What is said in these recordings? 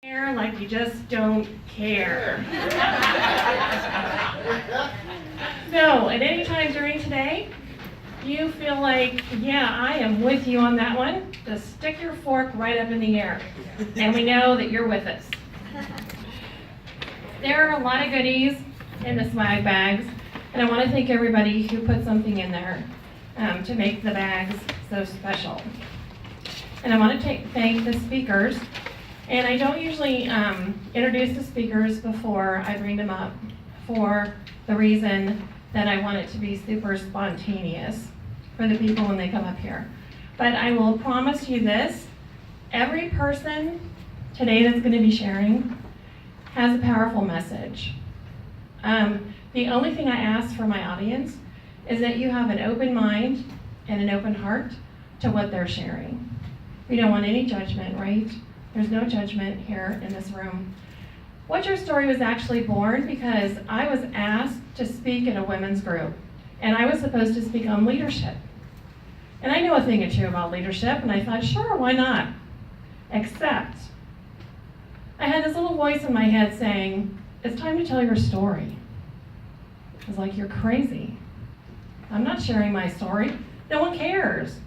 Care like you just don't care. So, at any time during today, you feel like, yeah, I am with you on that one, just stick your fork right up in the air, and we know that you're with us. There are a lot of goodies in the swag bags, and I want to thank everybody who put something in there to make the bags so special. And I want to thank the speakers. And I don't usually introduce the speakers before I bring them up for the reason that I want it to be super spontaneous for the people when they come up here. But I will promise you this, every person today that's going to be sharing has a powerful message. The only thing I ask for my audience is that you have an open mind and an open heart to what they're sharing. We don't want any judgment, right? There's no judgment here in this room. What Your Story was actually born because I was asked to speak at a women's group, and I was supposed to speak on leadership. And I know a thing or two about leadership, and I thought, sure, why not? Except, I had this little voice in my head saying, it's time to tell your story. I was like, you're crazy. I'm not sharing my story. No one cares.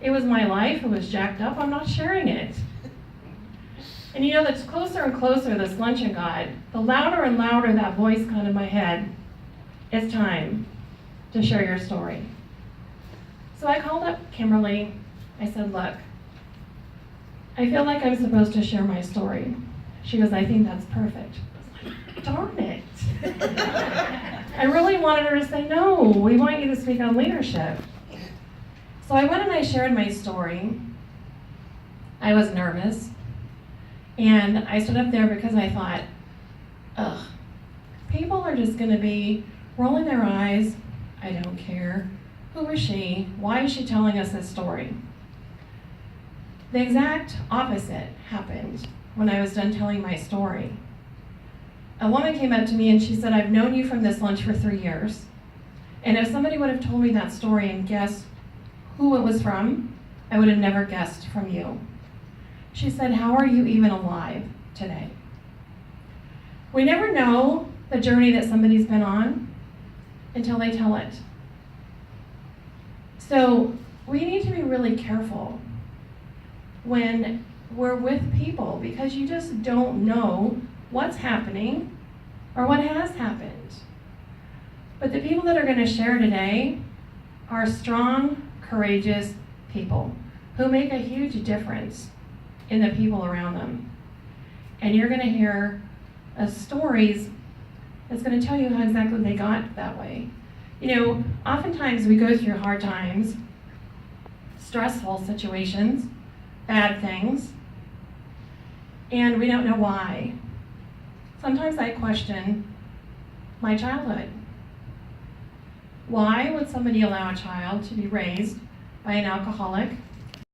It was my life, it was jacked up, I'm not sharing it. And you know, the closer and closer this luncheon got, the louder and louder that voice got in my head, it's time to share your story. So I called up Kimberly. I said, look, I feel like I'm supposed to share my story. She goes, I think that's perfect. I was like, darn it. I really wanted her to say, no, we want you to speak on leadership. So I went and I shared my story. I was nervous. And I stood up there because I thought, ugh, people are just going to be rolling their eyes. I don't care. Who is she? Why is she telling us this story? The exact opposite happened when I was done telling my story. A woman came up to me and she said, I've known you from this lunch for 3 years. And if somebody would have told me that story and guessed who it was from, I would have never guessed from you. She said, how are you even alive today? We never know the journey that somebody's been on until they tell it. So we need to be really careful when we're with people because you just don't know what's happening or what has happened. But the people that are going to share today are strong, courageous people who make a huge difference in the people around them. And you're going to hear stories that's going to tell you how exactly they got that way. You know, oftentimes we go through hard times, stressful situations, bad things, and we don't know why. Sometimes I question my childhood. Why would somebody allow a child to be raised by an alcoholic